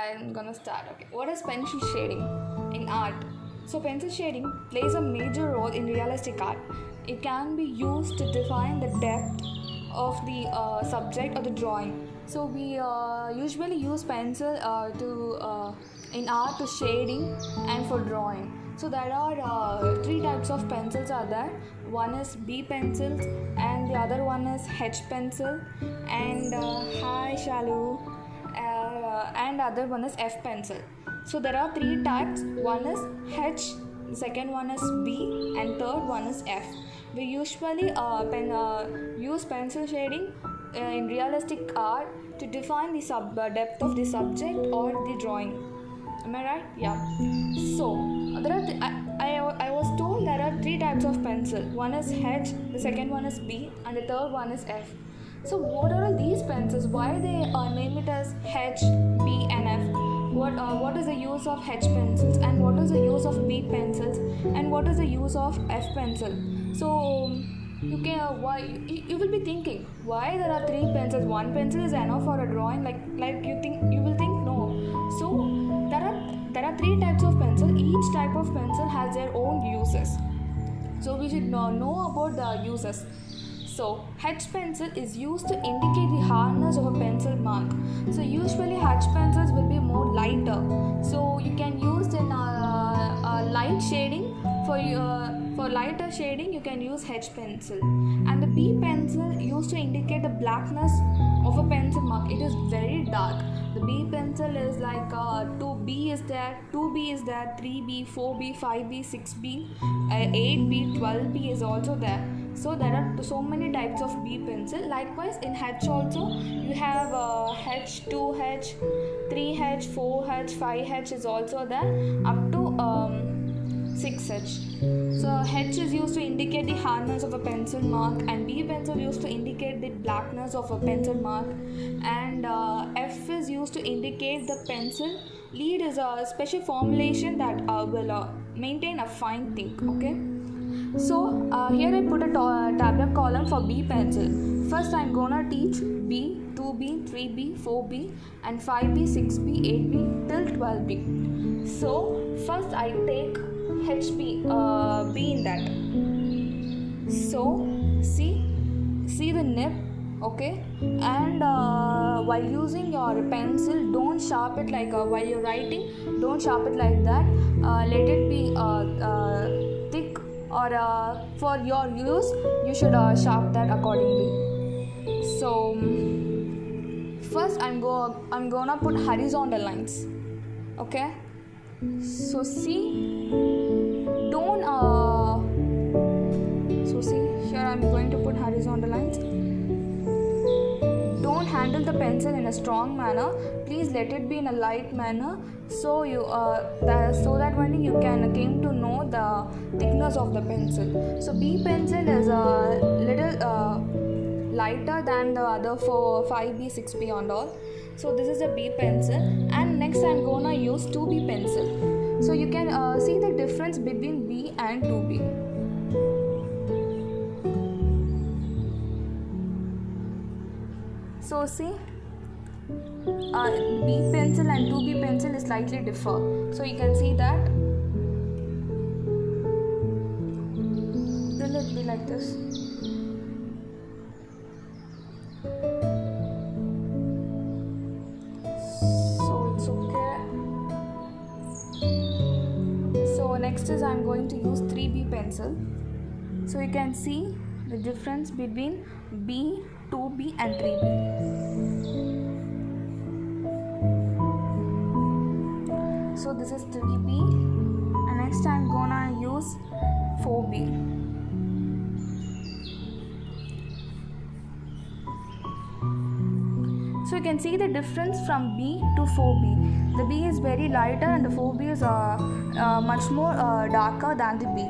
I'm gonna start. Okay, what is pencil shading in art? So, pencil shading plays a major role in realistic art. It can be used to define the depth of the subject or the drawing. So, we usually use pencil to in art to shading and for drawing. So, there are three types of pencils are there. One is B pencils, and the other one is H pencil, and hi Shalu, and other one is F pencil. So there are three types. One is H, the second one is B, and third one is F. We usually use pencil shading in realistic art to define the depth of the subject or the drawing. Am I right? Yeah. So there are I was told there are three types of pencil. One is H, the second one is B, and the third one is F. So what are all these pencils? Why they name it as H, B, and F? What is the use of H pencils, and what is the use of B pencils, and what is the use of F pencil? So you can why you will be thinking why there are three pencils. One pencil is enough for a drawing. Like you will think no. So there are three types of pencil. Each type of pencil has their own uses. So we should know about the uses. So H pencil is used to indicate the hardness of a pencil mark. So usually H pencils will be more lighter. So you can use in light shading for lighter shading you can use H pencil. And the B pencil used to indicate the blackness of a pencil mark. It is very dark. The B pencil is like 2B is there, 2B is there, 3B, 4B, 5B, 6B, 8B, 12B is also there. So there are so many types of B pencil. Likewise in H also you have H, 2H, 3H, 4H, 5H is also there up to 6H. So H is used to indicate the hardness of a pencil mark, and B pencil used to indicate the blackness of a pencil mark, and F is used to indicate the pencil lead is a special formulation that will maintain a fine tint. Okay. So here I put a tabular column for B pencil. First I'm gonna teach B, 2B, 3B, 4B, and 5B, 6B, 8B till 12B. So first I take HB, B in that. So see the nib, okay? And while using your pencil, don't sharp it like while you're writing. Don't sharp it like that. Let it be thick. Or for your use you should sharp that accordingly. So first I'm gonna put horizontal lines. Okay, so see, don't so see here I'm going to put horizontal lines. Don't handle the pencil in a strong manner. Please let it be in a light manner, so you so that only you can came to know the thickness of the pencil. So B pencil is a little lighter than the other for 5B, 6B and all. So this is a B pencil, and next I'm gonna use 2B pencil. So you can see the difference between B and 2B. So see, B pencil and 2B pencil is slightly differ. So you can see that. Will it be like this? So it's okay. So next is I'm going to use 3B pencil. So you can see the difference between B, 2B and 3B. So this is 3B, and next I'm gonna use 4B. So you can see the difference from B to 4B. The B is very lighter and the 4B is much more darker than the B.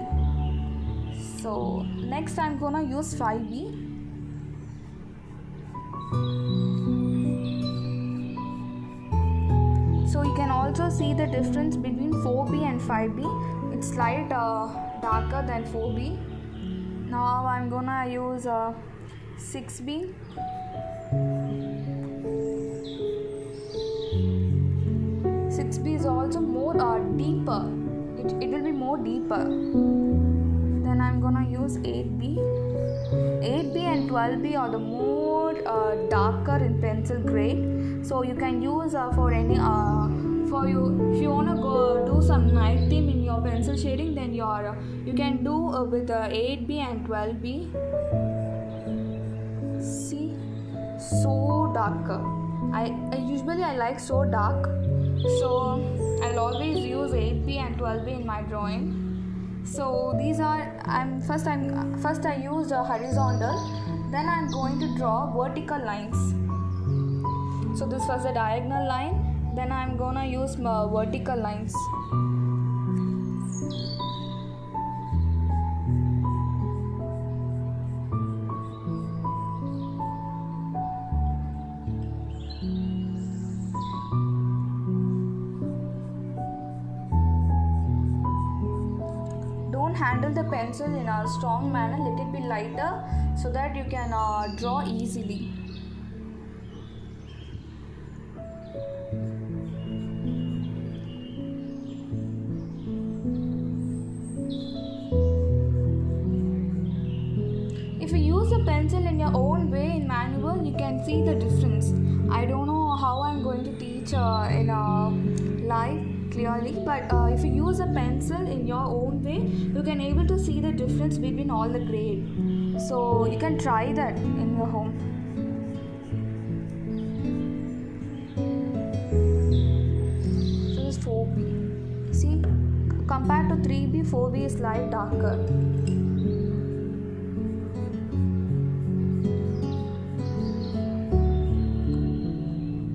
So next I'm gonna use 5B. So you can also see the difference between 4B and 5B. It's slight darker than 4B. Now I'm gonna use 6B. 6B is also more deeper. It will be more deeper. Then I'm gonna use 8B. 8B and 12B are the more darker in pencil grade. So you can use for any for you if you wanna go do some night theme in your pencil shading, then you can do with 8B and 12B. See, so darker. I usually I like so dark, so I'll always use 8B and 12B in my drawing. So these are first I used horizontal, then I'm going to draw vertical lines. So this was a diagonal line, then I'm gonna use vertical lines. Don't handle the pencil in a strong manner, let it be lighter so that you can draw easily. If you use a pencil in your own way in manual, you can see the difference. I don't know how I'm going to teach in a live clearly, but if you use a pencil in your own way, you can able to see the difference between all the grade. So you can try that in your home. So this is 4B. See, compared to 3B, 4B is light darker.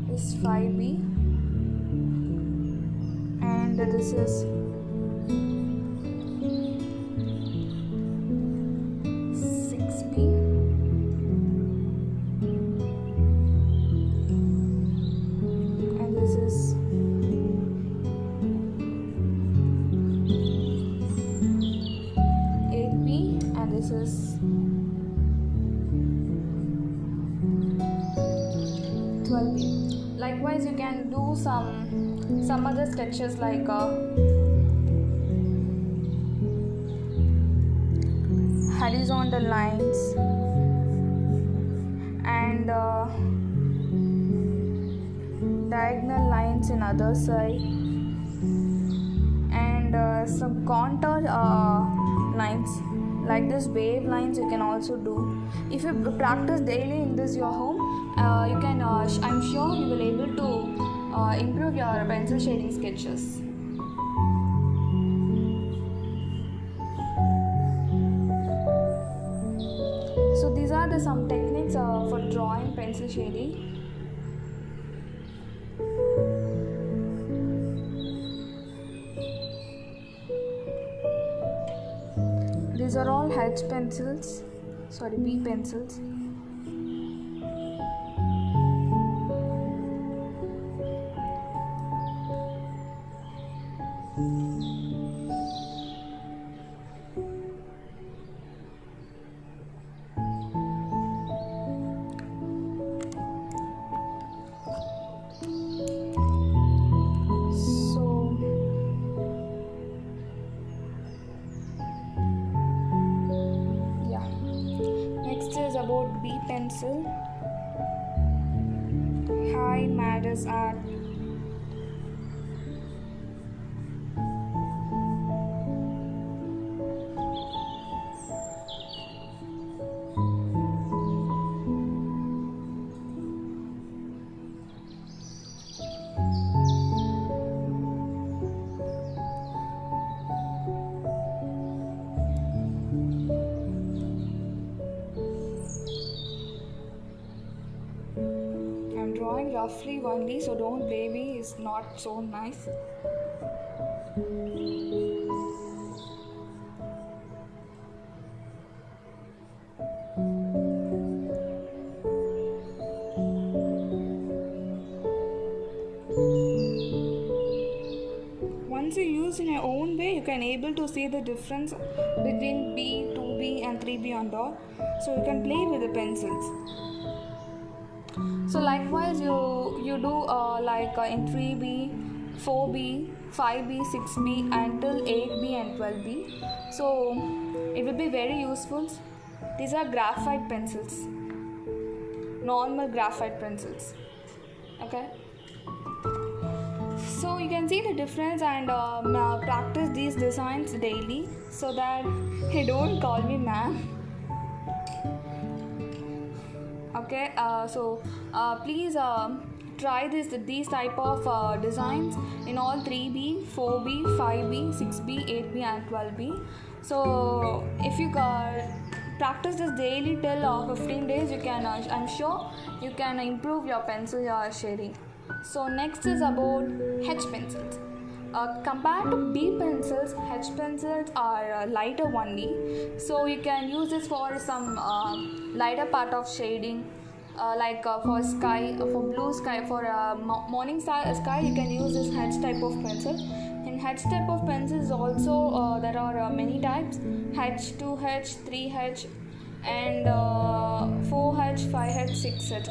This is 5B. And this is 6B. And this is 8B. And this is 12B. Likewise, you can do some other sketches like horizontal lines and diagonal lines in other side, and some contour lines like this, wave lines you can also do. If you practice daily in this your home, you can I'm sure you will able to improve your pencil shading sketches. So these are some techniques for drawing pencil shading. These are all H pencils, B pencils. About B pencil. Hi, Madders Art. Drawing roughly only, so don't blame me, it's not so nice. Once you use in your own way, you can able to see the difference between B, 2B and 3B and all. So you can play with the pencils. So likewise you do like in 3B, 4B, 5B, 6B until 8B and 12B. So it will be very useful. These are graphite pencils, normal graphite pencils. Okay. So you can see the difference and practice these designs daily so that he don't call me ma'am. Okay, please try these type of designs in all 3B, 4B, 5B, 6B, 8B and 12B. So if you practice this daily till 15 days, you can I'm sure you can improve your pencil shading. So next is about H pencils. Compared to B pencils, H pencils are lighter only. So you can use this for some lighter part of shading, for sky, for blue sky, for morning sky. You can use this H type of pencil. In H type of pencils also there are many types: H, 2H, 3H, and 4H, 5H, 6H.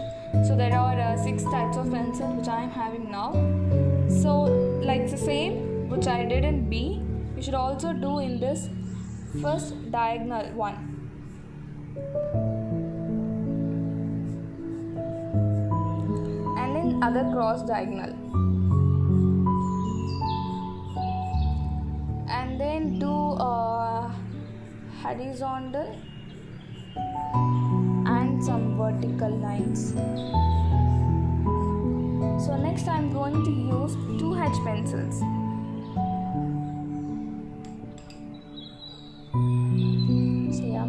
So there are 6 types of pencils which I am having now. So like the same which I did in B, you should also do in this first diagonal one. And in other cross diagonal. And then do horizontal and some vertical lines. So next I am going to use 2H pencils. So yeah,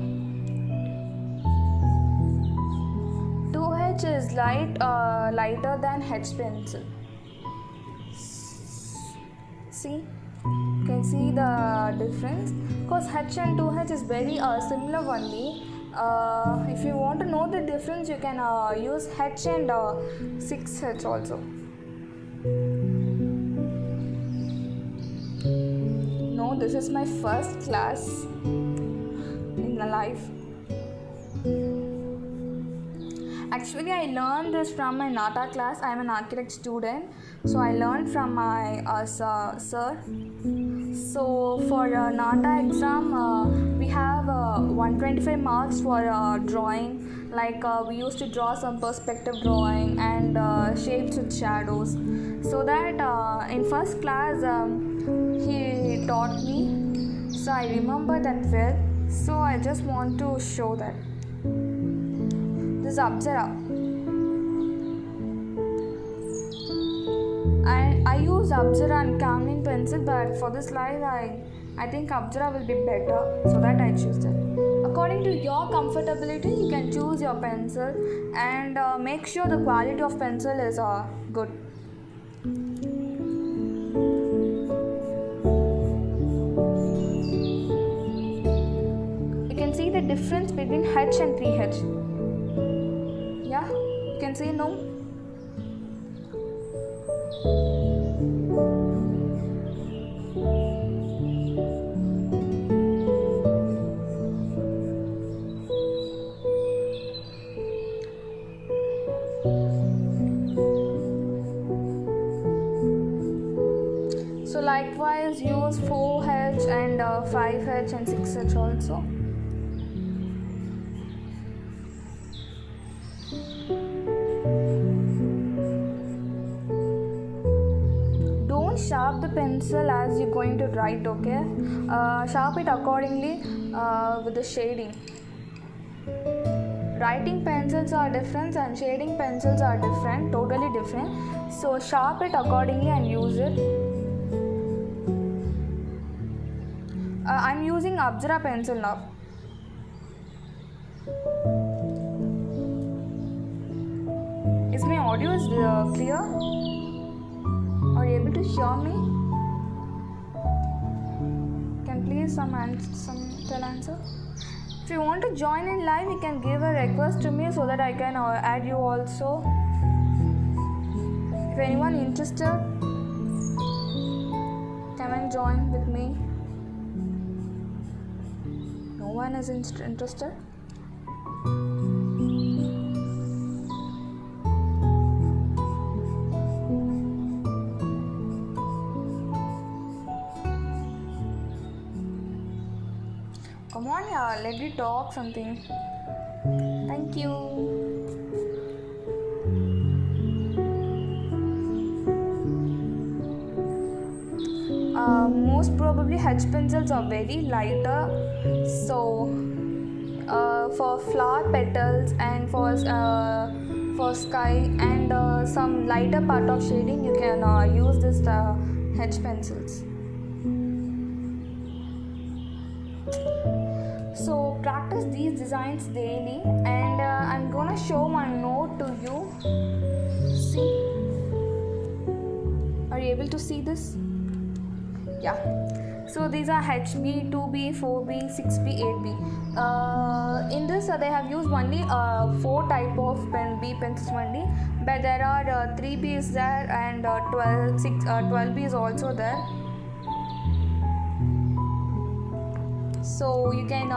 2H is lighter than H pencil. See, you can see the difference because H and 2H is very similar only. If you want to know the difference, you can use H and 6H also. No, this is my first class in my life. Actually, I learned this from my NATA class. I am an architect student, so I learned from my sir. So for NATA exam, we have 125 marks for drawing. We used to draw some perspective drawing and shapes with shadows. So that in first class he taught me. So I remember that well. So I just want to show that. This is Apsara. I use Apsara and Camlin pencil, but for this slide I think Apsara will be better, so that I choose that. According to your comfortability, you can choose your pencil and make sure the quality of pencil is good. You can see the difference between H and 3H. Yeah, you can see no? So likewise use 4H and 5H and 6H also. Sharp the pencil as you're going to write, okay? Sharp it accordingly with the shading. Writing pencils are different and shading pencils are different, totally different. So sharp it accordingly and use it. I'm using Apsara pencil now. Is my audio clear? Are you able to hear me? Can please some tell answer? If you want to join in live, you can give a request to me so that I can add you also. If anyone interested, come and join with me. No one is interested. Come on, yeah, let me talk something. Thank you. Most probably H pencils are very lighter, so for flower petals and for sky and some lighter part of shading, you can use this H pencils. So practice these designs daily, and I'm gonna show my note to you. See, are you able to see this? Yeah. So these are HB, 2B, 4B, 6B, 8B. In this they have used only 4 type of B pencils only, but there are 3B is there and 12B is also there. So you can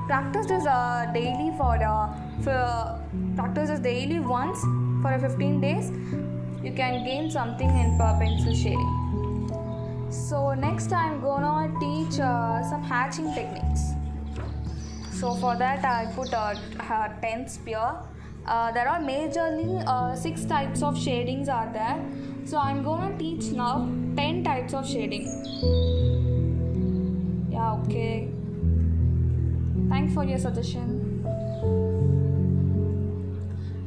practice this daily for practice this daily once for 15 days. You can gain something in pencil shading. So next I'm gonna teach some hatching techniques. So for that I put a 10 spear. There are majorly 6 types of shadings are there. So I'm gonna teach now 10 types of shading. Yeah, okay. Thanks for your suggestion.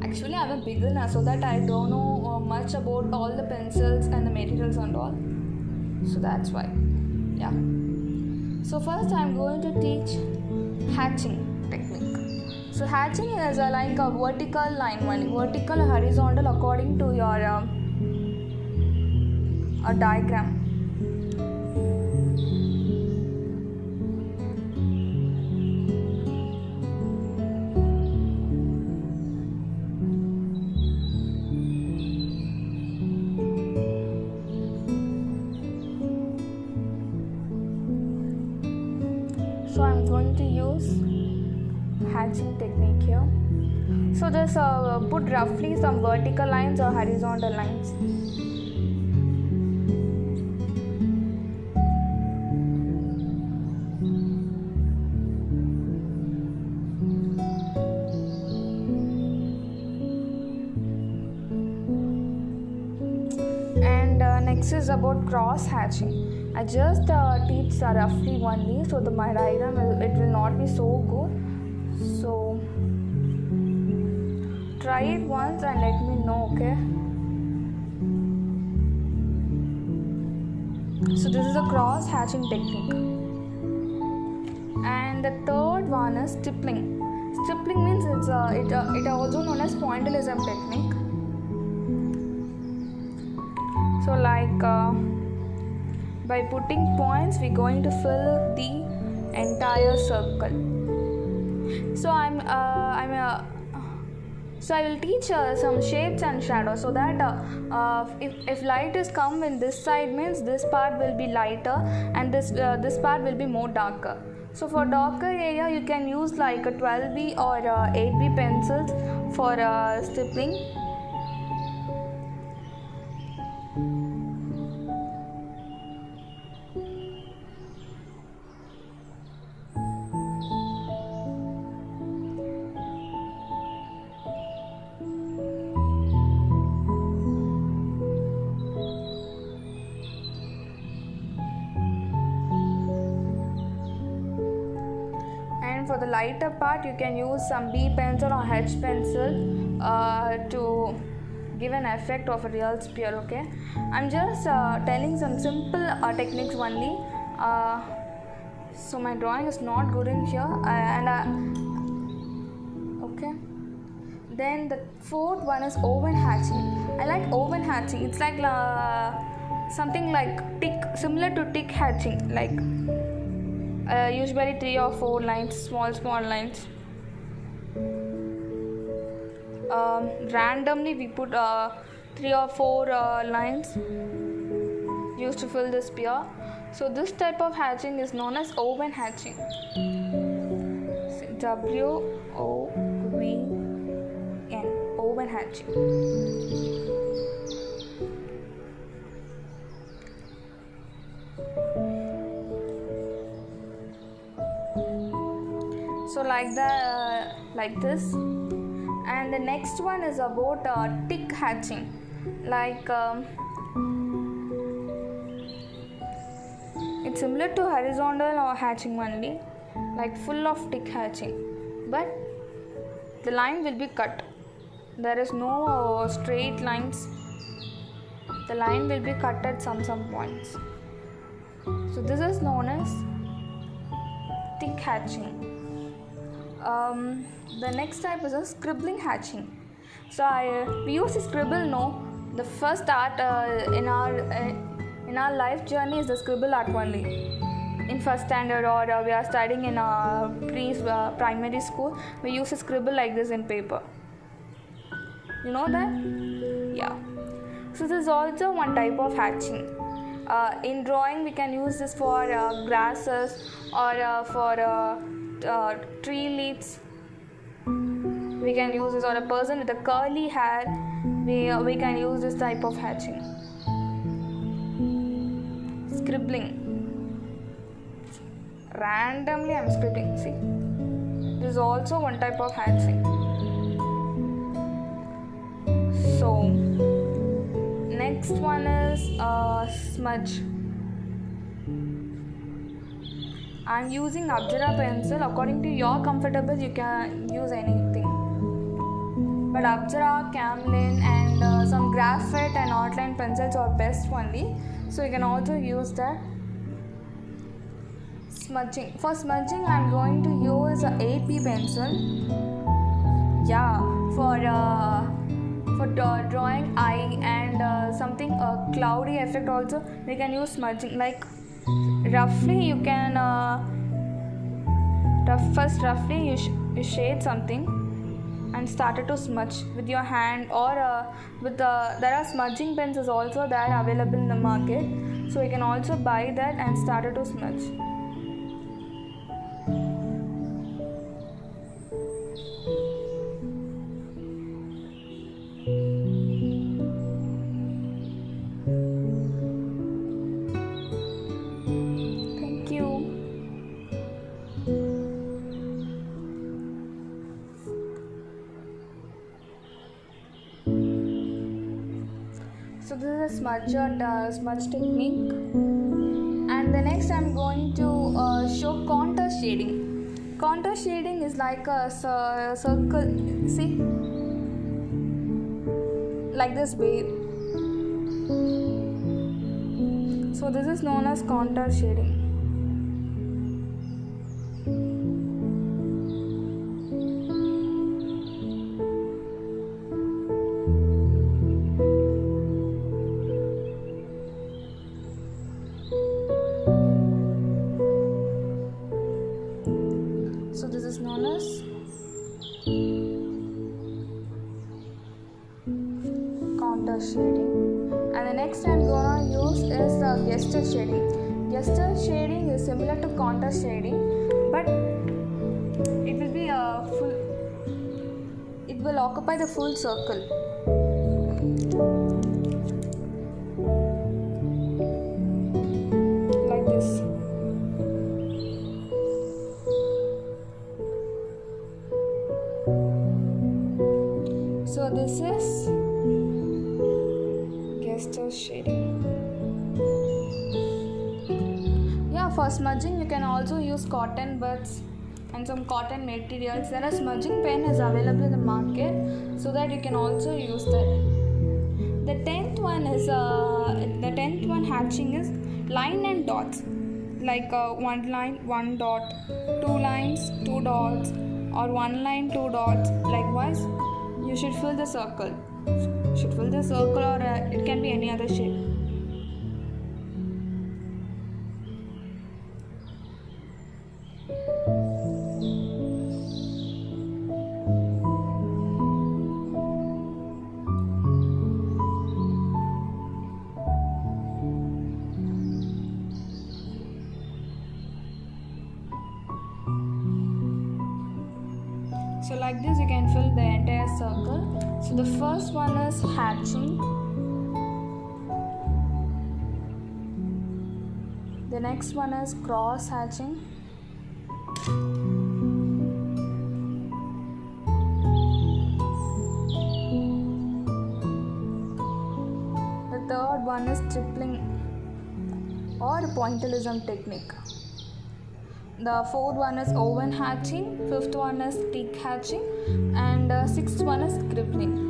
Actually I'm a beginner, so that I don't know much about all the pencils and the materials and all. So that's why. Yeah. So first I'm going to teach hatching technique. So hatching is like a vertical line, one vertical or horizontal according to your a diagram. So I'm going to use hatching technique here. So just put roughly some vertical lines or horizontal lines. And next is about cross hatching. I just teach roughly only, so my diagram it will not be so good. So try it once and let me know, okay? So this is a cross hatching technique. And the third one is stippling. Stippling means it also known as pointillism technique. So like by putting points we're going to fill the entire circle. So so I will teach some shapes and shadows, so that if light is come in this side means this part will be lighter and this part will be more darker. So for darker area you can use like a 12B or 8B pencils for stippling. For the lighter part you can use some B pencil or H pencil to give an effect of a real spear, okay? I'm just telling some simple techniques only. So my drawing is not good in here okay. Then the fourth one is oven hatching. I like oven hatching. It's like something like tick, similar to tick hatching, like usually 3 or 4 lines, small lines. Randomly we put 3 or 4 lines used to fill the spear. So this type of hatching is known as oven hatching. WOVN, oven hatching. So like this. And the next one is about tick hatching. Like it's similar to horizontal or hatching only, like full of tick hatching, but the line will be cut. There is no straight lines. The line will be cut at some points. So this is known as tick hatching. The next type is a scribbling hatching. So we use the scribble. No, the first art in our life journey is the scribble art only. In first standard or we are studying in primary school, we use a scribble like this in paper. You know that? Yeah. So this is also one type of hatching. In drawing, we can use this for grasses or for tree leaves. We can use this, or a person with a curly hair. We can use this type of hatching. Scribbling. Randomly I'm scribbling. See, this is also one type of hatching. So next one is smudge. I'm using Apsara pencil. According to your comfortable, you can use anything. But Apsara, Camlin and some graphite and outline pencils are best only. So you can also use that. Smudging. For smudging, I'm going to use a 8B pencil. Yeah, for drawing eye and something cloudy effect also, we can use smudging. Like roughly, you can roughly you shade something and started to smudge with your hand, or with there are smudging pencils also that are available in the market. So you can also buy that and started to smudge. So this is a smudge technique. And the next I'm going to show contour shading. Contour shading is like a circle, see, like this wave. So this is known as contour shading. So this is known as contour shading. And the next I'm gonna use is gesture shading. Gesture shading is similar to contour shading, but it will be it will occupy the full circle. Like this. So this is gesture shading. Yeah, for smudging you can also use cotton buds and some cotton materials. There are smudging pen is available in the market, so that you can also use that. The 10th one hatching is line and dots. Like one line, one dot, two lines, two dots, or one line, two dots. Likewise, you should fill the circle. Or it can be any other shape. So like this you can fill the entire circle. So the first one is hatching. The next one is cross hatching. one is tripling or pointillism technique. The fourth one is oven hatching, fifth one is tick hatching, and sixth one is scribbling.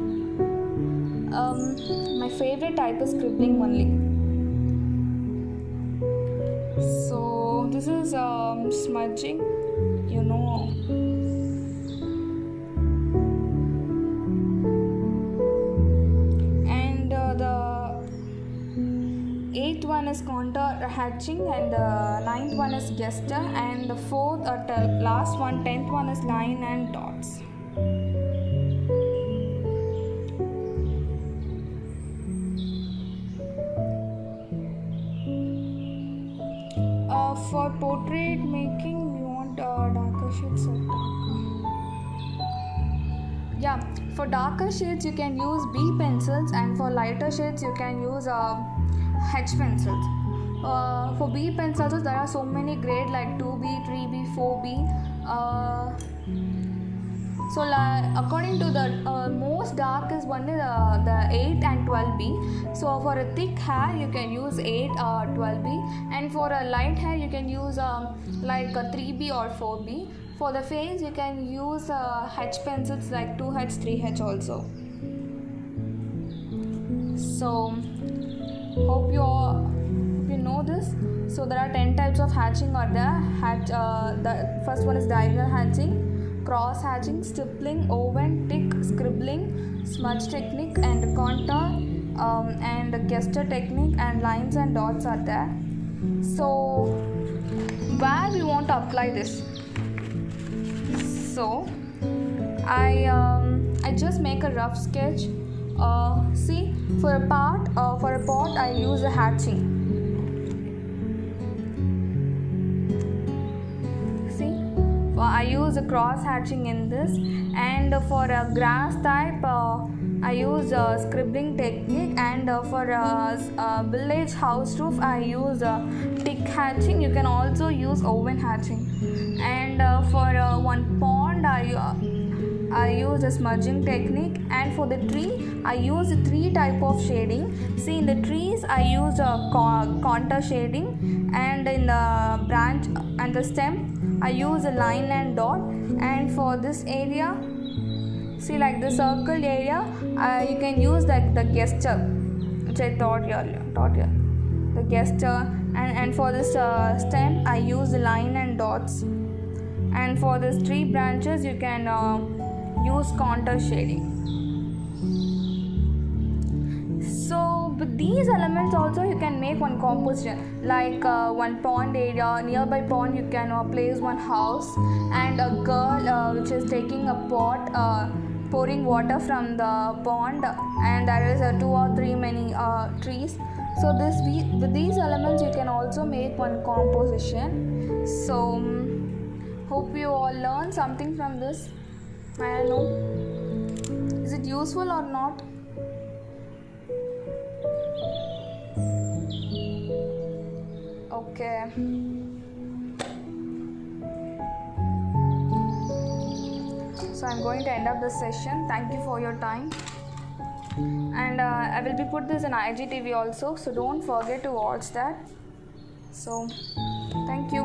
My favorite type is scribbling only. So this is smudging, you know. And the eighth one is contour hatching, and the ninth one is gesture, and the fourth last one, 10th one is line and dots. For portrait making, we want darker shades or darker. Yeah, for darker shades you can use B pencils, and for lighter shades you can use H pencils. For B pencils there are so many grades like 2B, 3B, 4B. So according to the most dark is one is the 8 and 12B. So for a thick hair you can use 8 or 12B, and for a light hair you can use like a 3B or 4B. For the face you can use H pencils like 2H, 3H also. So hope you know this. So there are 10 types of hatching are there. The first one is diagonal hatching, cross hatching, stippling, oven, tick, scribbling, smudge technique, and contour, and gesture technique, and lines and dots are there. So where we want to apply this? So I just make a rough sketch. See, for a pot I use a hatching. I use a cross hatching in this, and for a grass type I use a scribbling technique, and for a village house roof I use tick hatching. You can also use oven hatching, and for one pond I use a smudging technique, and for the tree I use 3 type of shading. See, in the trees I use a contour shading, and in the branch and the stem I use a line and dot, and for this area, see, like the circle area, you can use like the gesture, which I taught here, the gesture, and for this stem I use the line and dots, and for this tree branches you can use contour shading. So with these elements also you can make one composition, like one pond area, nearby pond you can place one house, and a girl which is taking a pot, pouring water from the pond, and there is 2 or 3 many trees. So with these elements you can also make one composition. So hope you all learn something from this. I don't know, is it useful or not? Okay. So I'm going to end up this session. Thank you for your time, and I will be put this in IGTV also, so don't forget to watch that. So thank you.